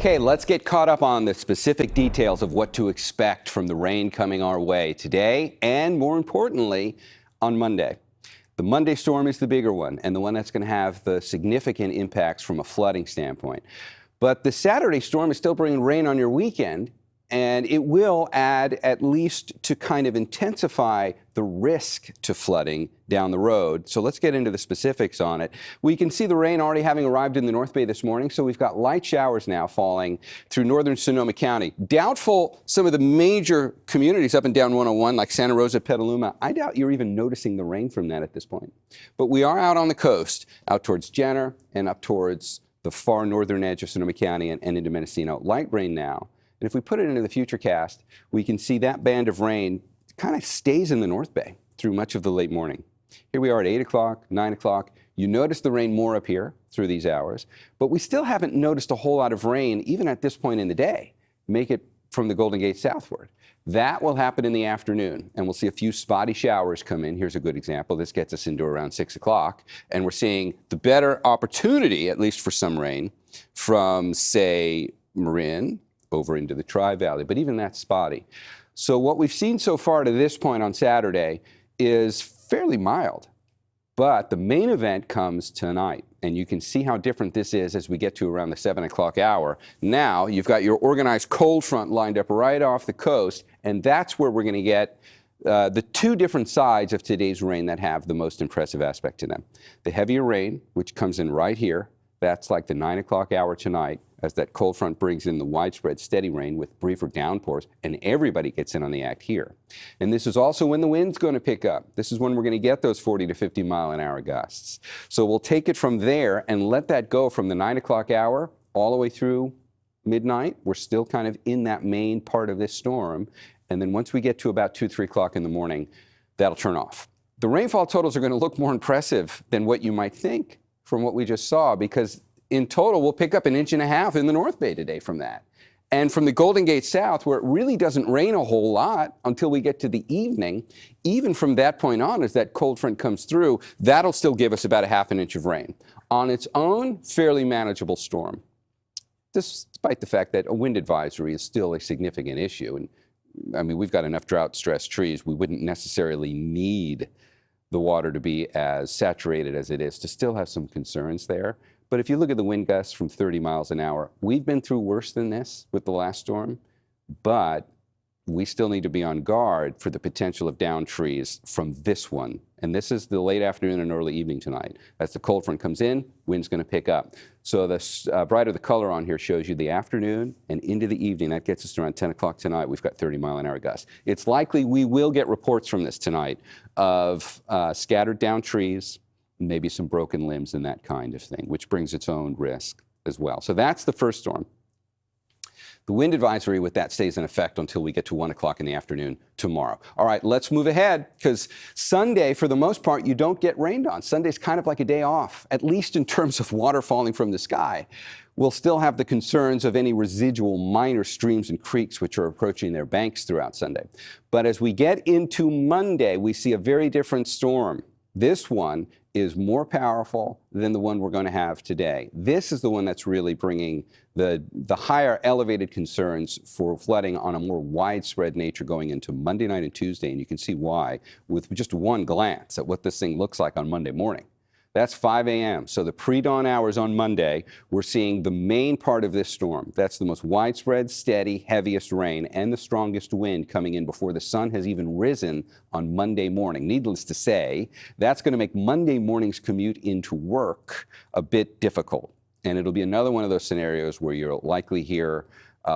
Okay, let's get caught up on the specific details of what to expect from the rain coming our way today and, more importantly, on Monday. The Monday storm is the bigger one and the one that's going to have the significant impacts from a flooding standpoint. But the Saturday storm is still bringing rain on your weekend, and it will add at least to kind of intensify the risk to flooding down the road. So let's get into the specifics on it. We can see the rain already having arrived in the North Bay this morning, so we've got light showers now falling through northern Sonoma County. Doubtful some of the major communities up and down 101 like Santa Rosa, Petaluma. I doubt you're even noticing the rain from that at this point. But we are out on the coast, out towards Jenner and up towards the far northern edge of Sonoma County and into Mendocino. Light rain now. And if we put it into the futurecast, we can see that band of rain kind of stays in the North Bay through much of the late morning. Here we are at 8 o'clock, 9 o'clock. You notice the rain more up here through these hours, but we still haven't noticed a whole lot of rain, even at this point in the day, make it from the Golden Gate southward. That will happen in the afternoon, and we'll see a few spotty showers come in. Here's a good example. This gets us into around 6 o'clock, and we're seeing the better opportunity, at least for some rain, from, say, Marin, over into the Tri-Valley, but even that's spotty. So what we've seen so far to this point on Saturday is fairly mild, but the main event comes tonight, and you can see how different this is as we get to around the 7 o'clock hour. Now you've got your organized cold front lined up right off the coast, and that's where we're going to get the two different sides of today's rain that have the most impressive aspect to them. The heavier rain, which comes in right here, that's like the 9 o'clock hour tonight, as that cold front brings in the widespread steady rain with briefer downpours, and everybody gets in on the act here. And this is also when the wind's going to pick up. This is when we're going to get those 40 to 50 mile an hour gusts. So we'll take it from there and let that go from the 9 o'clock hour all the way through midnight. We're still kind of in that main part of this storm. And then once we get to about 2, 3 o'clock in the morning, that'll turn off. The rainfall totals are going to look more impressive than what you might think from what we just saw, because in total, we'll pick up 1.5 inches in the North Bay today from that. And from the Golden Gate south, where it really doesn't rain a whole lot until we get to the evening, even from that point on, as that cold front comes through, that'll still give us about 1/2 inch of rain. On its own, fairly manageable storm, despite the fact that a wind advisory is still a significant issue. And I mean, we've got enough drought-stressed trees. We wouldn't necessarily need the water to be as saturated as it is to still have some concerns there. But if you look at the wind gusts from 30 miles an hour, we've been through worse than this with the last storm, but we still need to be on guard for the potential of downed trees from this one. And this is the late afternoon and early evening tonight. As the cold front comes in, wind's going to pick up. So the brighter the color on here shows you the afternoon and into the evening. That gets us to around 10 o'clock tonight. We've got 30 mile an hour gusts. It's likely we will get reports from this tonight of scattered down trees, maybe some broken limbs and that kind of thing, which brings its own risk as well. So that's the first storm. The wind advisory with that stays in effect until we get to 1 o'clock in the afternoon tomorrow. All right, let's move ahead, because Sunday, for the most part, you don't get rained on. Sunday's kind of like a day off, at least in terms of water falling from the sky. We'll still have the concerns of any residual minor streams and creeks which are approaching their banks throughout Sunday. But as we get into Monday, we see a very different storm. This one is more powerful than the one we're going to have today. This is the one that's really bringing the higher elevated concerns for flooding on a more widespread nature going into Monday night and Tuesday, and you can see why with just one glance at what this thing looks like on Monday morning. That's 5 a.m. So the pre-dawn hours on Monday, we're seeing the main part of this storm. That's the most widespread, steady, heaviest rain and the strongest wind coming in before the sun has even risen on Monday morning. Needless to say, that's going to make Monday morning's commute into work a bit difficult. And it'll be another one of those scenarios where you'll likely hear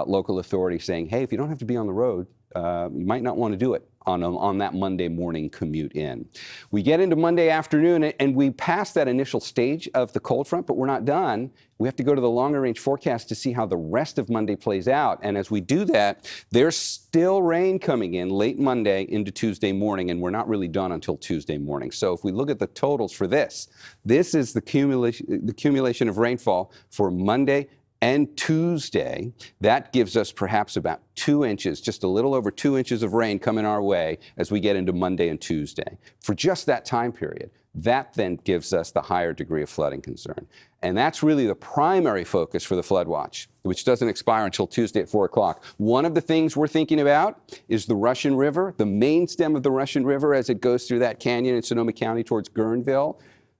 local authorities saying, hey, if you don't have to be on the road, you might not want to do it on that Monday morning commute in. We get into Monday afternoon and we pass that initial stage of the cold front, but we're not done. We have to go to the longer range forecast to see how the rest of Monday plays out. And as we do that, there's still rain coming in late Monday into Tuesday morning, and we're not really done until Tuesday morning. So if we look at the totals for this is the accumulation of rainfall for Monday and Tuesday. That gives us perhaps about 2 inches, just a little over 2 inches of rain coming our way as we get into Monday and Tuesday for just that time period. That then gives us the higher degree of flooding concern. And that's really the primary focus for the flood watch, which doesn't expire until Tuesday at 4 o'clock. One of the things we're thinking about is the Russian River, the main stem of the Russian River as it goes through that canyon in Sonoma County towards Guerneville.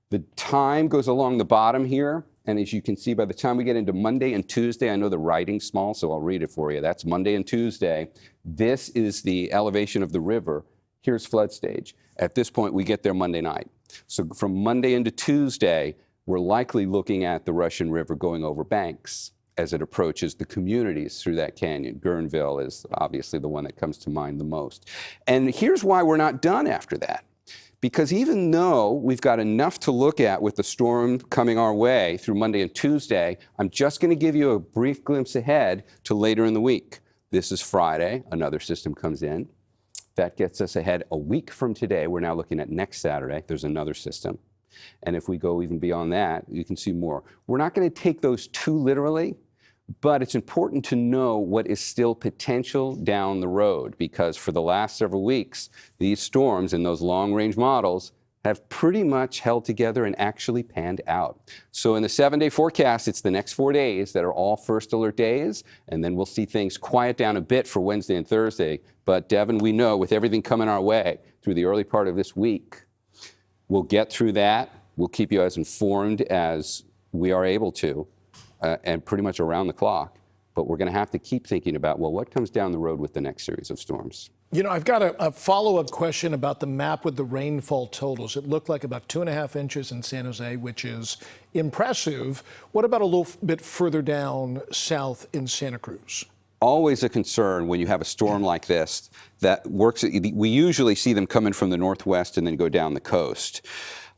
The time goes along the bottom here. And as you can see, by the time we get into Monday and Tuesday, I know the writing's small, so I'll read it for you. That's Monday and Tuesday. This is the elevation of the river. Here's flood stage. At this point, we get there Monday night. So from Monday into Tuesday, we're likely looking at the Russian River going over banks as it approaches the communities through that canyon. Guerneville is obviously the one that comes to mind the most. And here's why we're not done after that. Because even though we've got enough to look at with the storm coming our way through Monday and Tuesday, I'm just going to give you a brief glimpse ahead to later in the week. This is Friday. Another system comes in. That gets us ahead a week from today. We're now looking at next Saturday. There's another system. And if we go even beyond that, you can see more. We're not going to take those too literally, but it's important to know what is still potential down the road, because for the last several weeks, these storms in those long-range models have pretty much held together and actually panned out. So in the 7-day forecast, it's the next 4 days that are all first alert days, and then we'll see things quiet down a bit for Wednesday and Thursday. But Devin, we know with everything coming our way through the early part of this week, we'll get through that. We'll keep you as informed as we are able to. And pretty much around the clock, but we're going to have to keep thinking about, well, what comes down the road with the next series of storms? You know, I've got a follow-up question about the map with the rainfall totals. It looked like about 2.5 inches in San Jose, which is impressive. What about a little bit further down south in Santa Cruz? Always a concern when you have a storm like this that works. We usually see them coming from the northwest and then go down the coast.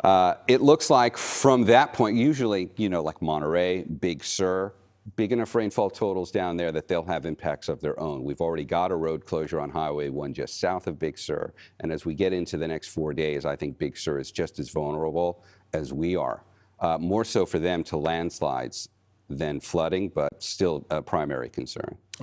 It looks like from that point, usually, you know, like Monterey, Big Sur, big enough rainfall totals down there that they'll have impacts of their own. We've already got a road closure on Highway 1 just south of Big Sur. And as we get into the next 4 days, I think Big Sur is just as vulnerable as we are. More so for them to landslides than flooding, but still a primary concern.